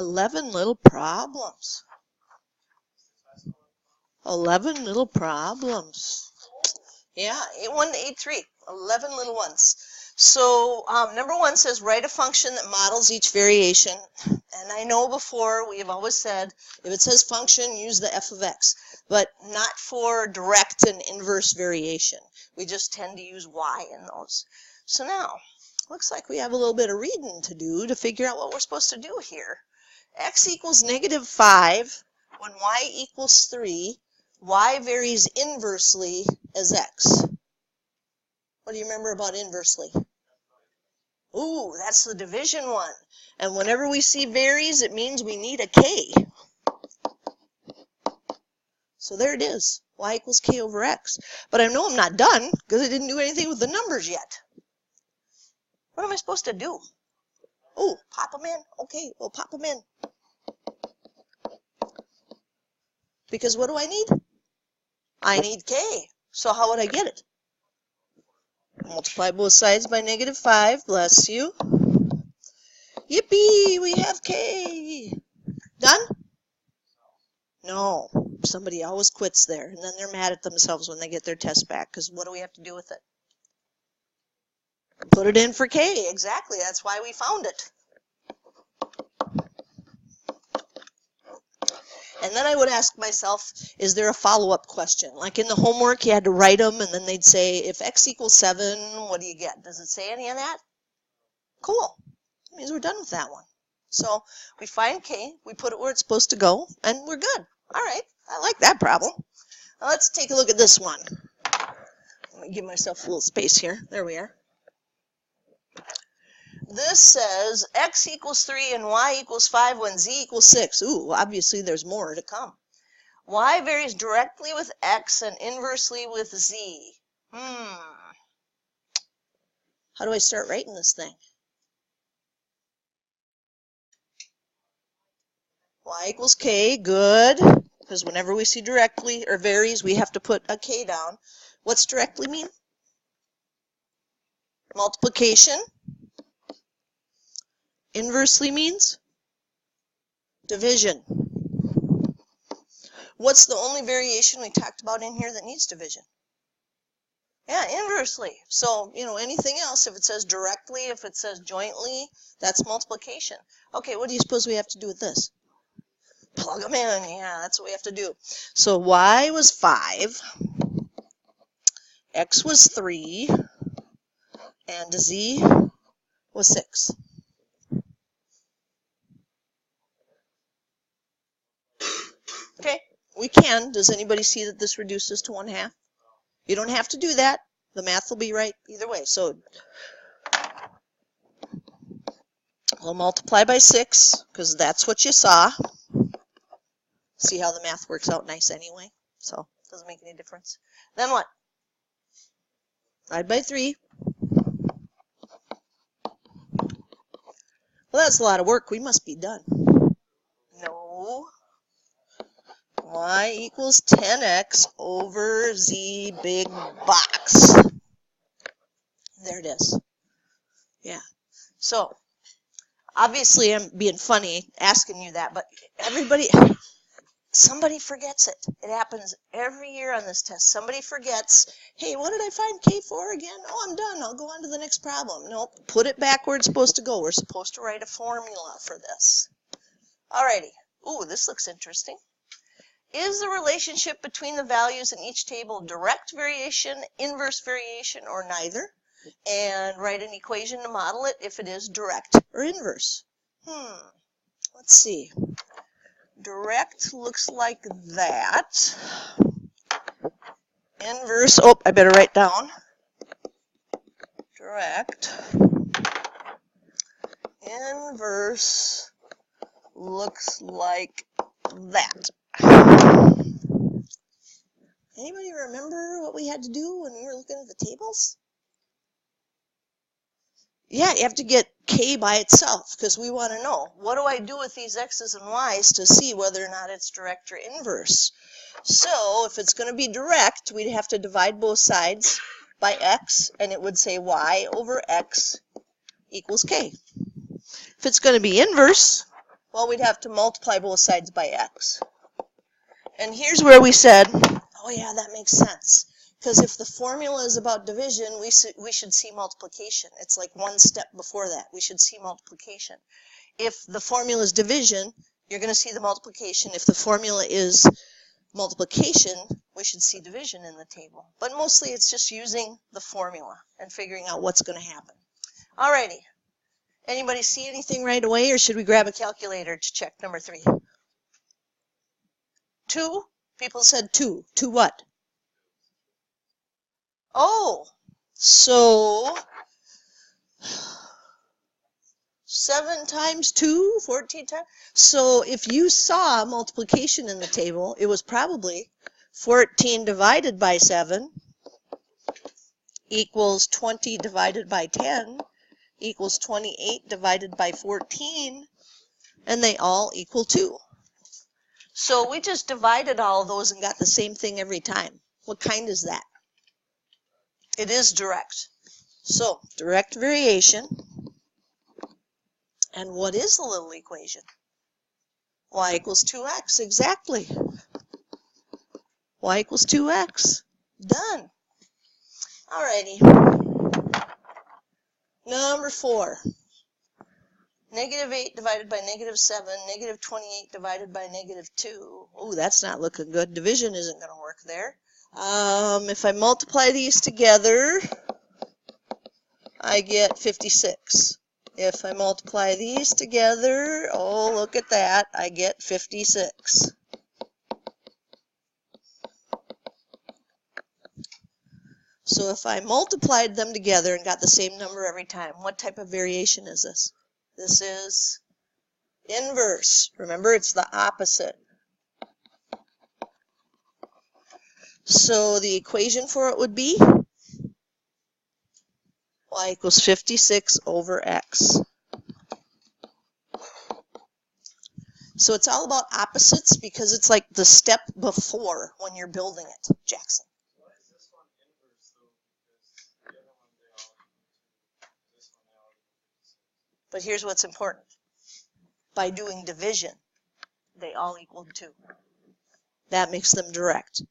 11 little problems. 11 little problems. Yeah, 81 to 83. 11 little ones. So number 1 says write a function that models each variation. And I know before we have always said if it says function, use the f of x. But not for direct and inverse variation. We just tend to use y in those. So now, looks like we have a little bit of reading to do to figure out what we're supposed to do here. X equals -5 when y equals 3. Y varies inversely as x. What do you remember about inversely? Ooh, that's the division one. And whenever we see varies, it means we need a k. So there it is. Y equals k over x. But I know I'm not done because I didn't do anything with the numbers yet. What am I supposed to do? Oh, pop them in. Okay, we'll pop them in. Because what do I need? I need k. So how would I get it? Multiply both sides by -5. Bless you. Yippee! We have k. Done? No. Somebody always quits there. And then they're mad at themselves when they get their test back. Because what do we have to do with it? Put it in for k. Exactly. That's why we found it. And then I would ask myself, is there a follow-up question? Like in the homework, you had to write them, and then they'd say, if x equals 7, what do you get? Does it say any of that? Cool. That means we're done with that one. So we find k, we put it where it's supposed to go, and we're good. All right. I like that problem. Now let's take a look at this one. Let me give myself a little space here. There we are. This says x equals 3 and y equals 5 when z equals 6. Ooh, obviously there's more to come. Y varies directly with x and inversely with z. How do I start writing this thing? Y equals k, good. Because whenever we see directly or varies, we have to put a k down. What's directly mean? Multiplication. Inversely means division. What's the only variation we talked about in here that needs division? Yeah, inversely. So, anything else, if it says directly, if it says jointly, that's multiplication. Okay, what do you suppose we have to do with this? Plug them in. Yeah, that's what we have to do. So y was 5, x was 3, and z was 6. Okay, we can. Does anybody see that this reduces to 1/2? You don't have to do that. The math will be right either way. So we'll multiply by 6 because that's what you saw. See how the math works out nice anyway. So it doesn't make any difference. Then what? Divide by 3. Well, that's a lot of work. We must be done. No. Y equals 10x over z big box. There it is. Yeah. So, obviously I'm being funny asking you that, but somebody forgets it. It happens every year on this test. Somebody forgets, hey, what did I find k for again? Oh, I'm done. I'll go on to the next problem. Nope. Put it back where it's supposed to go. We're supposed to write a formula for this. Alrighty. Ooh, this looks interesting. Is the relationship between the values in each table direct variation, inverse variation, or neither? And write an equation to model it if it is direct or inverse. Let's see. Direct looks like that. Inverse, oh, I better write down. Direct. Inverse looks like that. Anybody remember what we had to do when we were looking at the tables? Yeah, you have to get k by itself because we want to know, what do I do with these x's and y's to see whether or not it's direct or inverse? So if it's going to be direct, we'd have to divide both sides by x, and it would say y over x equals k. If it's going to be inverse, Well, we'd have to multiply both sides by x. And here's where we said, oh yeah, that makes sense. Because if the formula is about division, we should see multiplication. It's like one step before that. We should see multiplication. If the formula is division, you're going to see the multiplication. If the formula is multiplication, we should see division in the table. But mostly it's just using the formula and figuring out what's going to happen. Alrighty. Anybody see anything right away, or should we grab a calculator to check number 3? 2? People said 2. 2 what? Oh, so 7 times 2, 14 times. So if you saw multiplication in the table, it was probably 14 divided by 7 equals 20 divided by 10 equals 28 divided by 14, and they all equal 2. So we just divided all of those and got the same thing every time. What kind is that? It is direct. So, direct variation. And what is the little equation? Y equals 2x, exactly. Y equals 2x. Done. Alrighty. Number 4. Negative 8 divided by negative 7, negative 28 divided by negative 2. Ooh, that's not looking good. Division isn't going to work there. If I multiply these together, I get 56. If I multiply these together, oh, look at that, I get 56. So if I multiplied them together and got the same number every time, what type of variation is this? This is inverse. Remember, it's the opposite. So the equation for it would be y equals 56 over x. So it's all about opposites because it's like the step before when you're building it, Jackson. Why is this one inverse though? Because the other one they all equal 2. This one they all equal 56. But here's what's important. By doing division, they all equal 2. That makes them direct.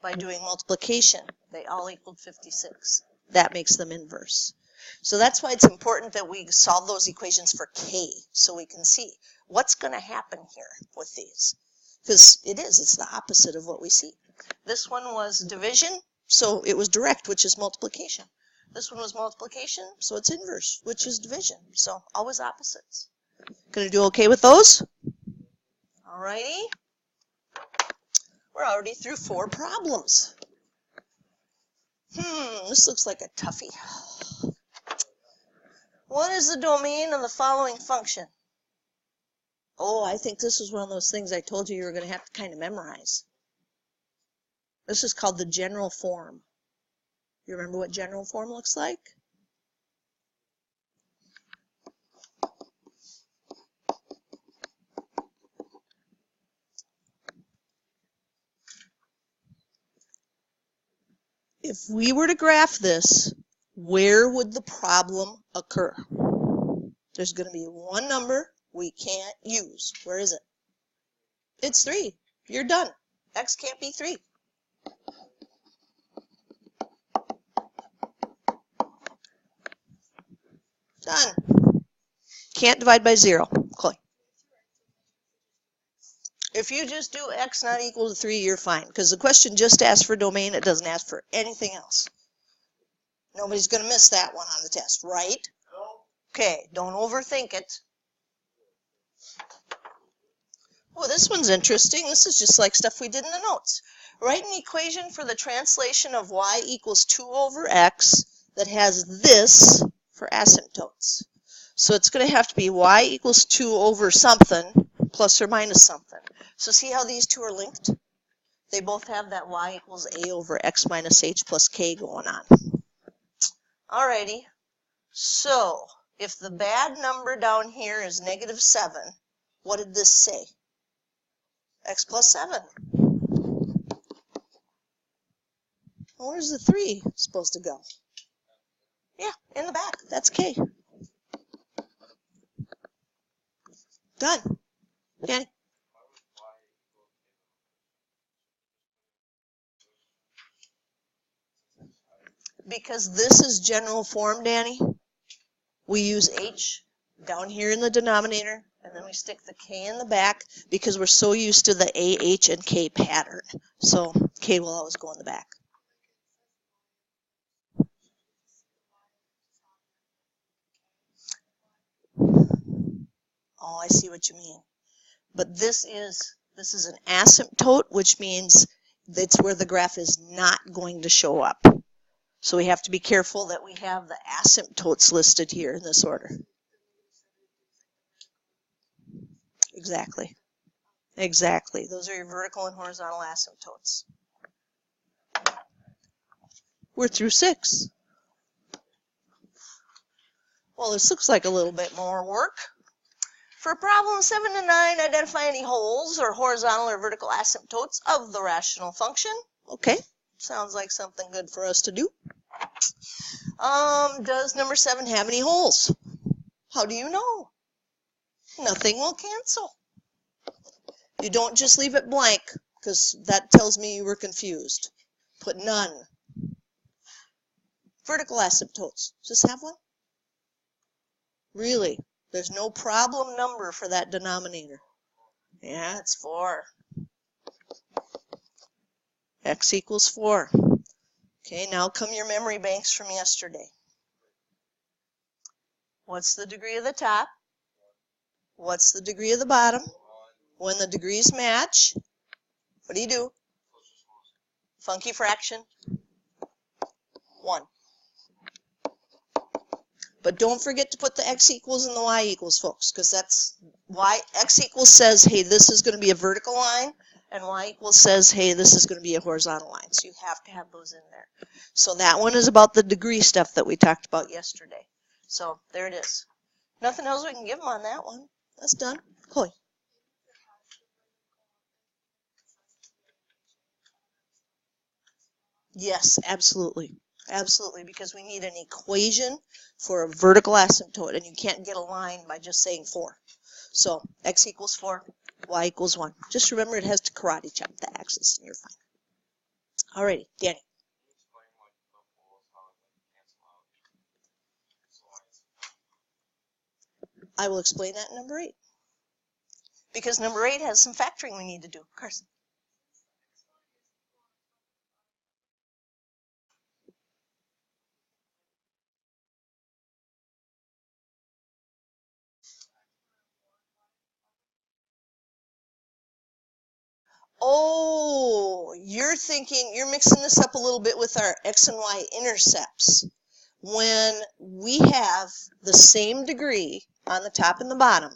By doing multiplication, they all equaled 56. That makes them inverse. So that's why it's important that we solve those equations for k, so we can see what's going to happen here with these. Because it's the opposite of what we see. This one was division, so it was direct, which is multiplication. This one was multiplication, so it's inverse, which is division. So always opposites. Going to do okay with those? Alrighty. We're already through 4 problems. This looks like a toughie. What is the domain of the following function? Oh, I think this is one of those things I told you were going to have to kind of memorize. This is called the general form. You remember what general form looks like? If we were to graph this, where would the problem occur? There's going to be one number we can't use. Where is it? It's 3. You're done. X can't be 3. Done. Can't divide by 0. Chloe. If you just do x not equal to 3, you're fine. Because the question just asks for domain. It doesn't ask for anything else. Nobody's going to miss that one on the test, right? Okay, don't overthink it. Oh, this one's interesting. This is just like stuff we did in the notes. Write an equation for the translation of y equals 2 over x that has this for asymptotes. So it's going to have to be y equals 2 over something plus or minus something. So see how these two are linked? They both have that y equals a over x minus h plus k going on. Alrighty. So if the bad number down here is negative 7, what did this say? X plus 7. Where's the 3 supposed to go? Yeah, in the back. That's k. Done. Danny? Because this is general form, Danny, we use h down here in the denominator, and then we stick the k in the back because we're so used to the a, h, and k pattern. So k will always go in the back. Oh, I see what you mean. But this is an asymptote, which means that's where the graph is not going to show up. So we have to be careful that we have the asymptotes listed here in this order. Exactly. Exactly. Those are your vertical and horizontal asymptotes. We're through 6. Well, this looks like a little bit more work. For problem 7 to 9, identify any holes or horizontal or vertical asymptotes of the rational function. Okay, sounds like something good for us to do. Does number 7 have any holes? How do you know? Nothing will cancel. You don't just leave it blank, because that tells me you were confused. Put none. Vertical asymptotes. Does this have one? Really? There's no problem number for that denominator. Yeah, it's 4. X equals 4. Okay, now come your memory banks from yesterday. What's the degree of the top? What's the degree of the bottom? When the degrees match, what do? Funky fraction? 1. But don't forget to put the x equals and the y equals, folks, because that's x equals says, hey, this is going to be a vertical line, and y equals says, hey, this is going to be a horizontal line. So you have to have those in there. So that one is about the degree stuff that we talked about yesterday. So there it is. Nothing else we can give them on that one. That's done. Chloe. Yes, absolutely. Absolutely, because we need an equation for a vertical asymptote, and you can't get a line by just saying 4. So x equals 4, y equals 1. Just remember it has to karate chop the axis, and you're fine. Alrighty, Danny. I will explain that in number 8. Because number 8 has some factoring we need to do. Carson. Oh, you're mixing this up a little bit with our x and y intercepts. When we have the same degree on the top and the bottom,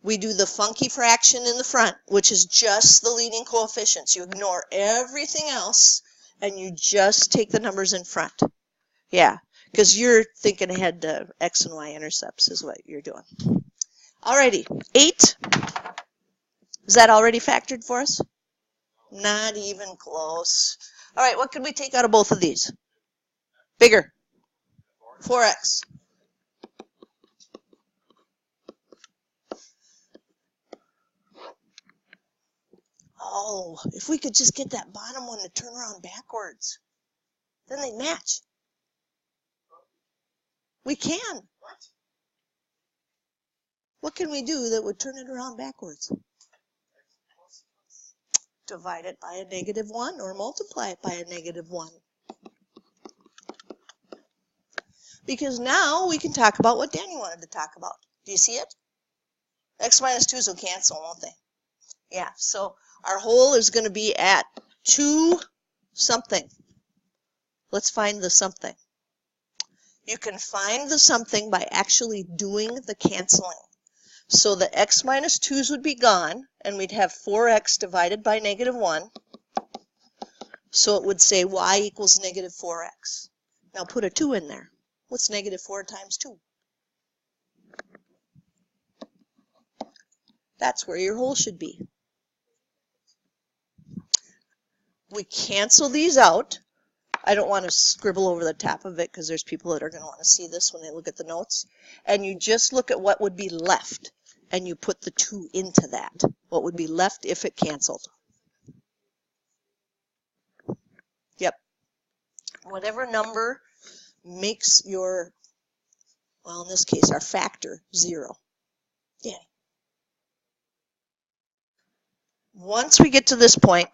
we do the funky fraction in the front, which is just the leading coefficients. You ignore everything else, and you just take the numbers in front. Yeah, because you're thinking ahead to x and y intercepts is what you're doing. Alrighty, 8. Is that already factored for us? Not even close. All right, what could we take out of both of these? Bigger. 4x. Oh, if we could just get that bottom one to turn around backwards, then they'd match. We can. What can we do that would turn it around backwards? Divide it by a -1 or multiply it by a -1. Because now we can talk about what Danny wanted to talk about. Do you see it? X minus 2's will cancel, won't they? Yeah, so our whole is going to be at 2 something. Let's find the something. You can find the something by actually doing the canceling. So the x minus 2's would be gone, and we'd have 4x divided by -1. So it would say y equals -4x. Now put a 2 in there. What's -4 times 2? That's where your whole should be. We cancel these out. I don't want to scribble over the top of it because there's people that are going to want to see this when they look at the notes. And you just look at what would be left. and you put the 2 into that. What would be left if it canceled? Yep. Whatever number makes your, well, in this case, our factor 0. Yeah. Once we get to this point,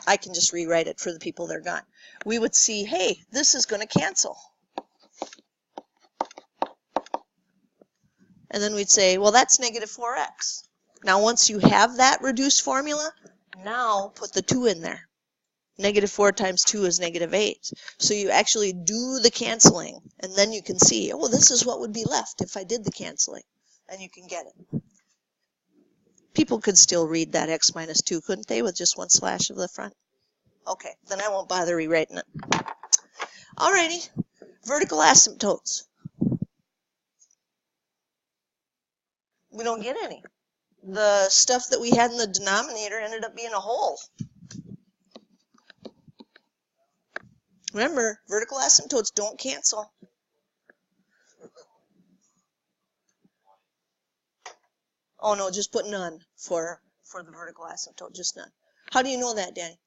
I can just rewrite it for the people that are gone. We would see, hey, this is going to cancel. And then we'd say, well, that's negative 4x. Now, once you have that reduced formula, now put the 2 in there. Negative 4 times 2 is negative 8. So you actually do the canceling, and then you can see, oh, this is what would be left if I did the canceling. And you can get it. People could still read that x minus 2, couldn't they, with just one slash of the front? Okay, then I won't bother rewriting it. Alrighty, vertical asymptotes. We don't get any. The stuff that we had in the denominator ended up being a whole. Remember, vertical asymptotes don't cancel. Oh no, just put none for the vertical asymptote, just none. How do you know that, Danny?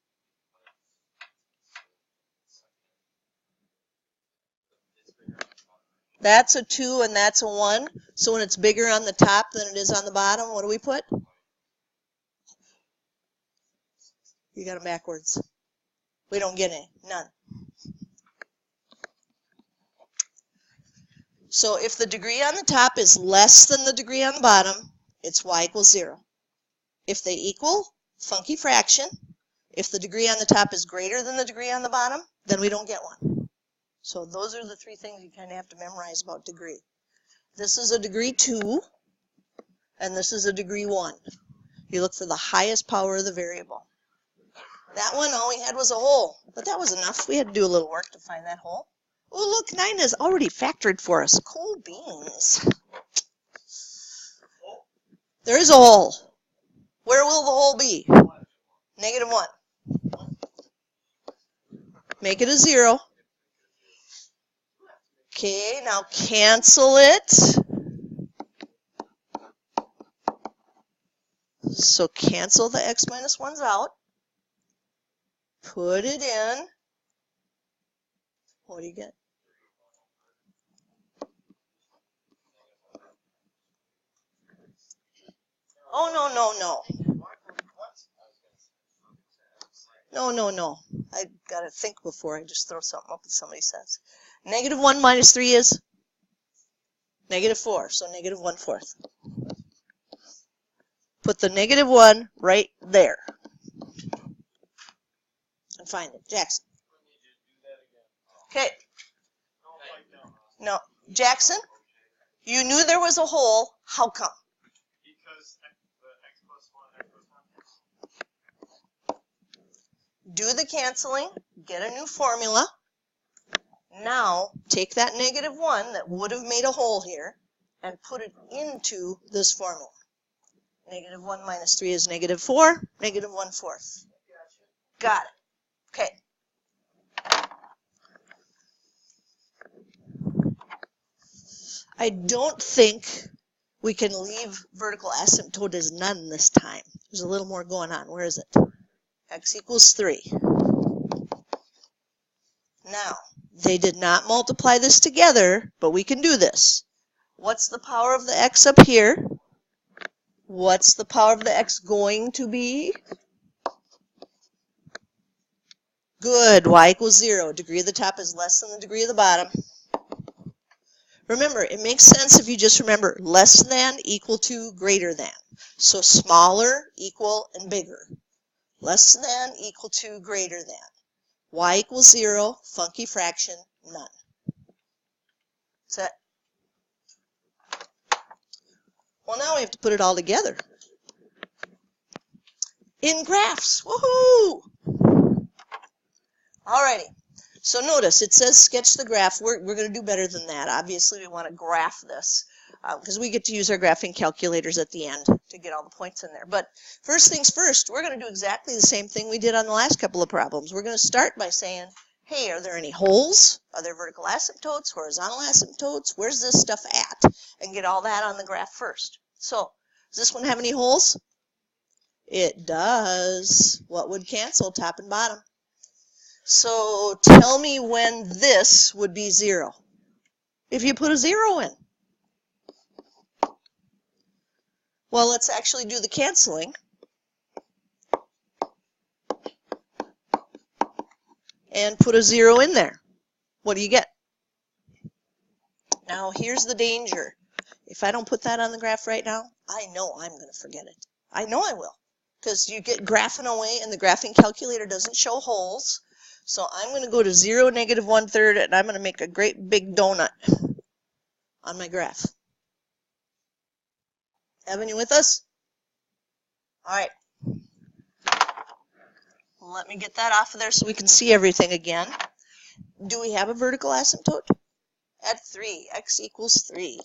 That's a 2 and that's a 1. So when it's bigger on the top than it is on the bottom, what do we put? You got them backwards. We don't get any, none. So if the degree on the top is less than the degree on the bottom, it's y equals 0. If they equal, funky fraction. If the degree on the top is greater than the degree on the bottom, then we don't get one. So those are the 3 things you kind of have to memorize about degree. This is a degree 2, and this is a degree 1. You look for the highest power of the variable. That one, all we had was a hole, but that was enough. We had to do a little work to find that hole. Oh, look, 9 is already factored for us. Cool beans. There is a hole. Where will the hole be? Negative 1. Make it a 0. Okay, now cancel it. So cancel the x minus 1's out. Put it in. What do you get? Oh, no, no, no. No, no, no. I got to think before I just throw something up that somebody says. Negative 1 minus 3 is negative 4, so negative 1/4. Put the negative 1 right there. And find it. Jackson. Okay. No. Jackson, you knew there was a hole. How come? Because the x plus 1, x plus 1. Do the canceling. Get a new formula. Now, take that negative 1 that would have made a hole here and put it into this formula. Negative 1 minus 3 is negative 4, negative 1/4. Got it. Okay. I don't think we can leave vertical asymptote as none this time. There's a little more going on. Where is it? X equals 3. Now, they did not multiply this together, but we can do this. What's the power of the x up here? What's the power of the x going to be? Good, y equals 0. Degree of the top is less than the degree of the bottom. Remember, it makes sense if you just remember less than, equal to, greater than. So smaller, equal, and bigger. Less than, equal to, greater than. Y equals 0, funky fraction, none. That's it. Well, now we have to put it all together. In graphs, woohoo! Alrighty, so notice it says sketch the graph. We're going to do better than that. Obviously, we want to graph this because we get to use our graphing calculators at the end to get all the points in there. But first things first, we're going to do exactly the same thing we did on the last couple of problems. We're going to start by saying, hey, are there any holes? Are there vertical asymptotes, horizontal asymptotes? Where's this stuff at? And get all that on the graph first. So Does this one have any holes? It does. What would cancel? Top and bottom. So tell me when this would be 0. If you put a 0 in. Well, let's actually do the canceling. And put a 0 in there. What do you get? Now, here's the danger. If I don't put that on the graph right now, I know I'm going to forget it. I know I will. Because you get graphing away, and the graphing calculator doesn't show holes. So I'm going to go to 0, -1/3, and I'm going to make a great big donut on my graph. Evan, you with us? All right. Let me get that off of there so we can see everything again. Do we have a vertical asymptote? At 3, x equals 3.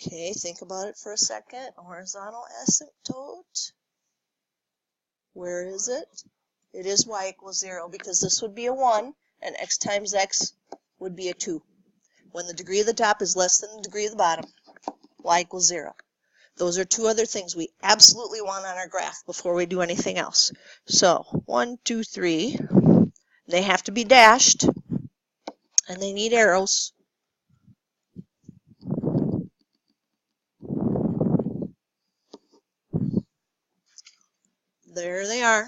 Okay, think about it for a second. Horizontal asymptote. Where is it? It is y equals 0 because this would be a 1 and x times x would be a 2. When the degree of the top is less than the degree of the bottom, y equals 0. Those are two other things we absolutely want on our graph before we do anything else. So 1, 2, 3. They have to be dashed and they need arrows. There they are.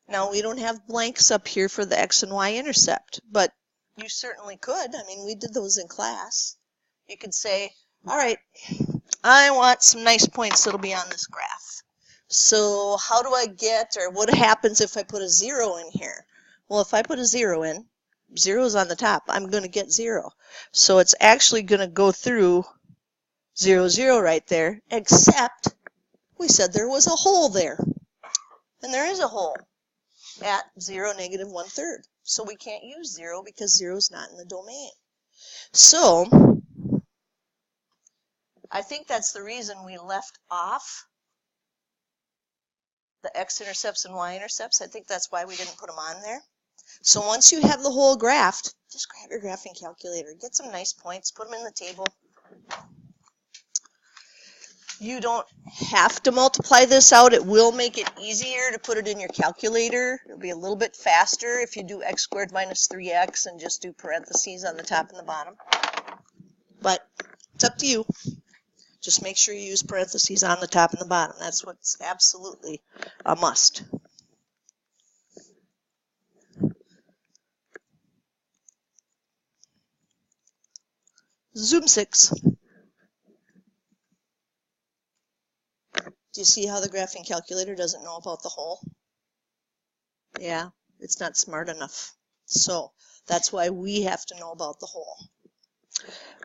Now we don't have blanks up here for the x and y intercept, but you certainly could. I mean, we did those in class. You could say, all right, I want some nice points that'll be on this graph. So how do I get, or what happens if I put a 0 in here? Well, if I put a 0 in, 0 is on the top, I'm going to get 0. So it's actually going to go through 0, 0 right there, except we said there was a hole there. And there is a hole at 0, -1/3. So we can't use 0 because 0 is not in the domain. So I think that's the reason we left off the x-intercepts and y-intercepts. I think that's why we didn't put them on there. So once you have the whole graphed, just grab your graphing calculator, get some nice points, put them in the table. You don't have to multiply this out. It will make it easier to put it in your calculator. It'll be a little bit faster if you do x squared minus 3x and just do parentheses on the top and the bottom. But it's up to you. Just make sure you use parentheses on the top and the bottom. That's what's absolutely a must. Zoom 6. Do you see how the graphing calculator doesn't know about the hole? Yeah, it's not smart enough. So that's why we have to know about the hole.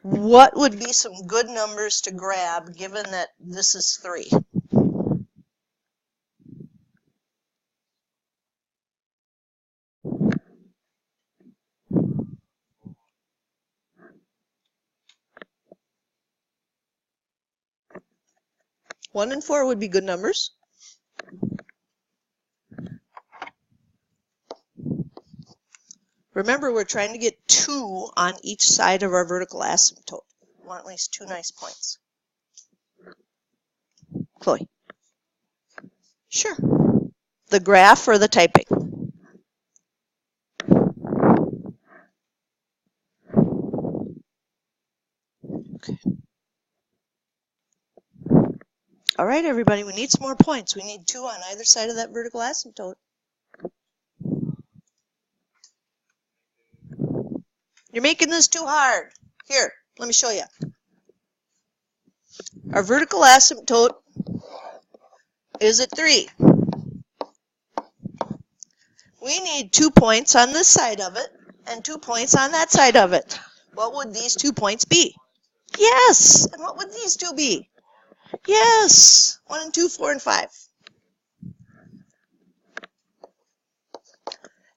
What would be some good numbers to grab given that this is 3? One and 4 would be good numbers. Remember, we're trying to get 2 on each side of our vertical asymptote. We want at least 2 nice points. Chloe? Sure. The graph or the typing? Okay. All right, everybody, we need some more points. We need 2 on either side of that vertical asymptote. You're making this too hard. Here, let me show you. Our vertical asymptote is at 3. We need 2 points on this side of it and 2 points on that side of it. What would these 2 points be? Yes. And what would these 2 be? Yes. 1 and 2, 4 and 5.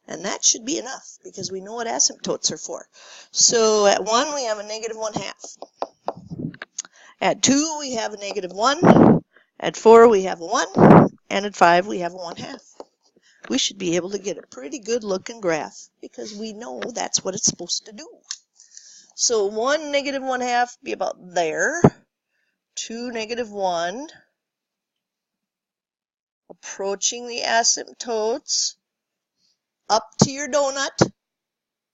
And that should be enough because we know what asymptotes are for. So at 1, we have a -1/2. At 2, we have a -1. At 4, we have a 1. And at 5, we have a 1/2. We should be able to get a pretty good looking graph because we know that's what it's supposed to do. So 1, negative 1/2 be about there. 2, negative 1. Approaching the asymptotes. Up to your donut.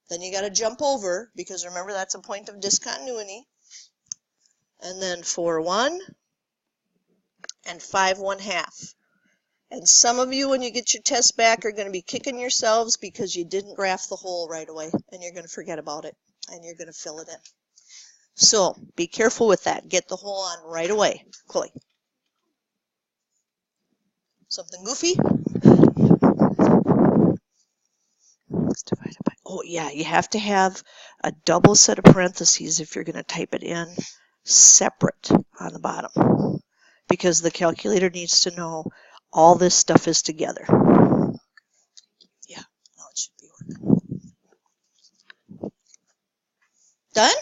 Then you got to jump over, because remember that's a point of discontinuity. And then 4, 1. And 5, 1/2. And some of you, when you get your test back, are going to be kicking yourselves because you didn't graph the hole right away, and you're going to forget about it, and you're going to fill it in. So be careful with that. Get the hole on right away. Chloe. Something goofy? X divided by, oh yeah, you have to have a double set of parentheses if you're going to type it in separate on the bottom, because the calculator needs to know all this stuff is together. Yeah, now it should be working. Done?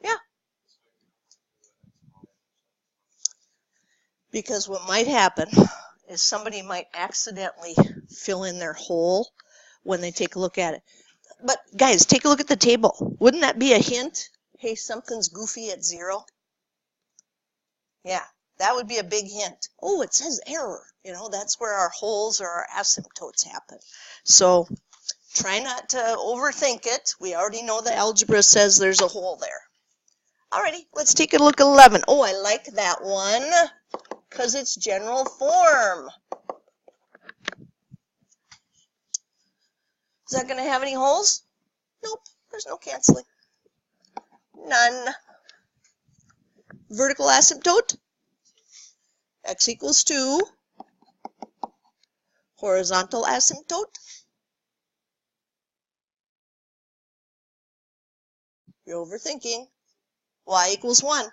Yeah. Because what might happen is somebody might accidentally fill in their hole when they take a look at it. But guys, take a look at the table. Wouldn't that be a hint? Hey, something's goofy at 0. Yeah, that would be a big hint. Oh, it says error. You know, that's where our holes or our asymptotes happen. So try not to overthink it. We already know the algebra says there's a hole there. Alrighty, let's take a look at 11. Oh, I like that one because it's general form. Is that going to have any holes? Nope, there's no canceling. None. Vertical asymptote, x equals 2. Horizontal asymptote, you're overthinking. Y equals 1.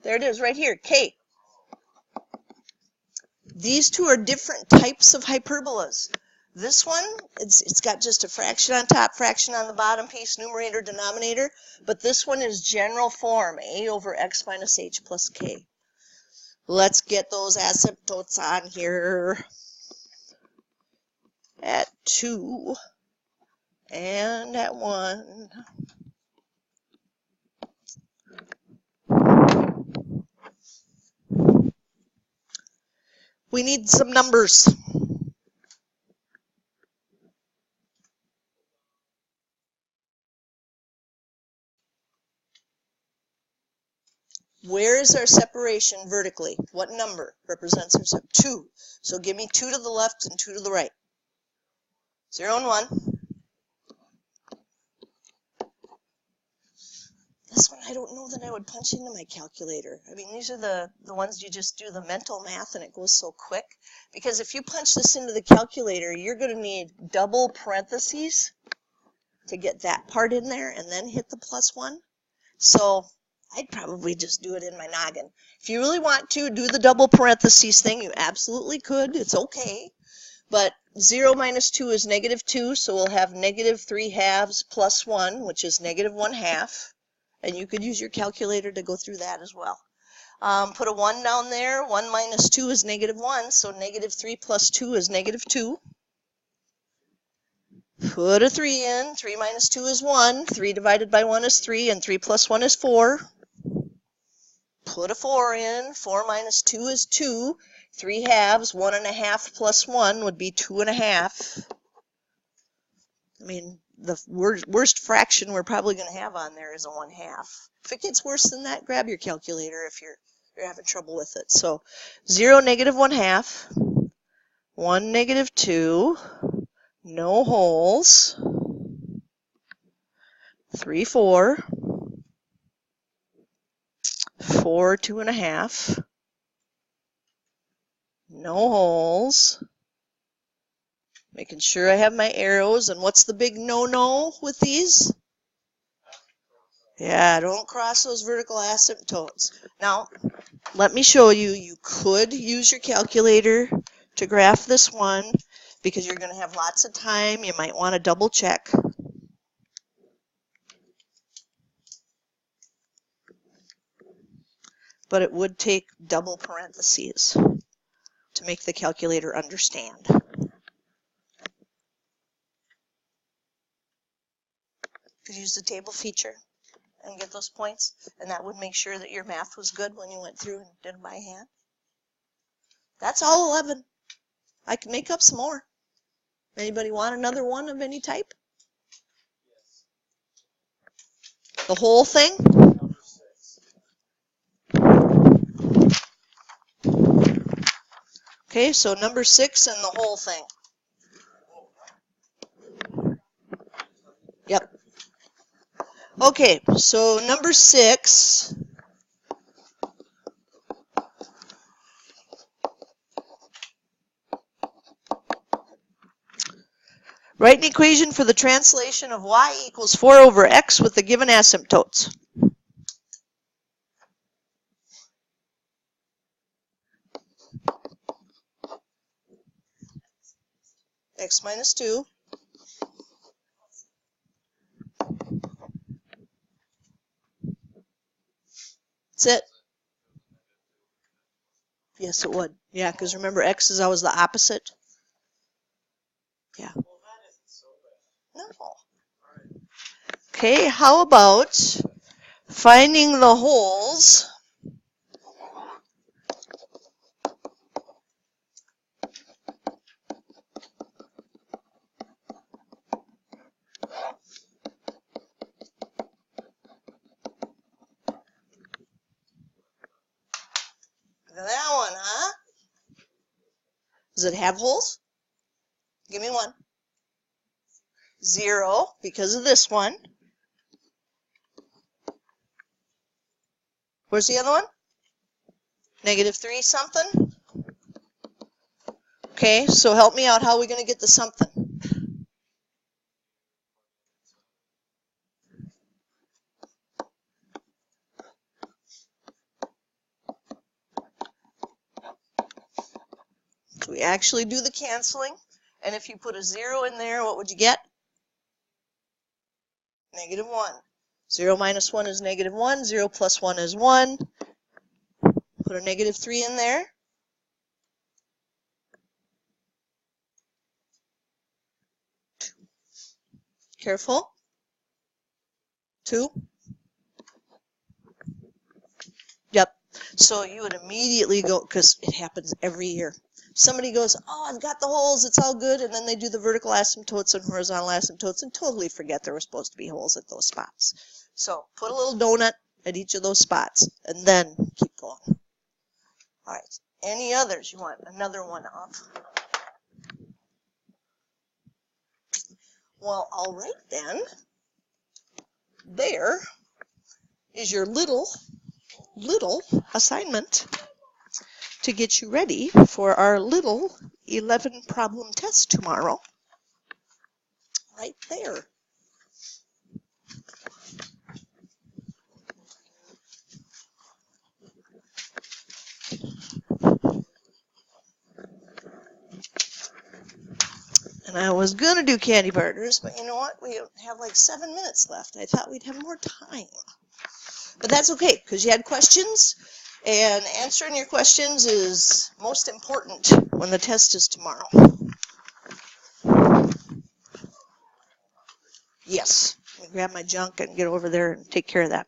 There it is right here, k. These two are different types of hyperbolas. This one, it's got just a fraction on top, fraction on the bottom piece, numerator, denominator. But this one is general form, a over x minus h plus k. Let's get those asymptotes on here at 2 and at 1. We need some numbers. Where is our separation vertically? What number represents our separation? 2. So give me 2 to the left and 2 to the right. 0 and 1. This one I don't know that I would punch into my calculator. I mean, these are the ones you just do the mental math and it goes so quick. Because if you punch this into the calculator, you're going to need double parentheses to get that part in there and then hit the +1. So I'd probably just do it in my noggin. If you really want to do the double parentheses thing, you absolutely could. It's okay. But 0 minus 2 is -2, so we'll have -3/2 plus 1, which is -1/2. And you could use your calculator to go through that as well. Put a 1 down there. 1 minus 2 is -1, so -3 plus 2 is -2. Put a 3 in. 3 minus 2 is 1. 3 divided by 1 is 3, and 3 plus 1 is 4. Put a 4 in. 4 minus 2 is 2. 3/2, 1 1/2 plus 1 would be 2 1/2. I mean, the worst fraction we're probably going to have on there is a 1/2. If it gets worse than that, grab your calculator if you're having trouble with it. So 0 -1/2, 1 -2, no holes, 3 4, 4 2 1/2, no holes. Making sure I have my arrows. And what's the big no-no with these? Yeah, don't cross those vertical asymptotes. Now, let me show you. You could use your calculator to graph this one because you're going to have lots of time. You might want to double check. But it would take double parentheses to make the calculator understand. use the table feature and get those points, and that would make sure that your math was good when you went through and did it by hand. That's all 11. I can make up some more. Anybody want another one of any type? Yes. The whole thing? Number 6. Okay, so number 6 and the whole thing. Yep. Okay, so number 6. Write an equation for the translation of y equals 4 over x with the given asymptotes. X minus 2. That's it. Yes, it would. Yeah, because remember, x is always the opposite. Yeah. Well, that isn't so bad. No. All right. Okay, how about finding the holes that one, huh? Does it have holes? Give me one. 0, because of this one. Where's the other one? -3 something? Okay, so help me out. How are we going to get the something? So we actually do the canceling. And if you put a 0 in there, what would you get? -1. 0 minus 1 is -1. 0 plus 1 is 1. Put a -3 in there. Careful. 2. Yep. So you would immediately go, because it happens every year. Somebody goes, oh, I've got the holes, it's all good, and then they do the vertical asymptotes and horizontal asymptotes and totally forget there were supposed to be holes at those spots. So put a little donut at each of those spots, and then keep going. All right. Any others? You want another one up? Well, all right then. There is your little assignment to get you ready for our little 11 problem test tomorrow. Right there. And I was going to do candy partners, but you know what? We have like 7 minutes left. I thought we'd have more time. But that's okay, because you had questions, and answering your questions is most important when the test is tomorrow. Yes. Let me grab my junk and get over there and take care of that.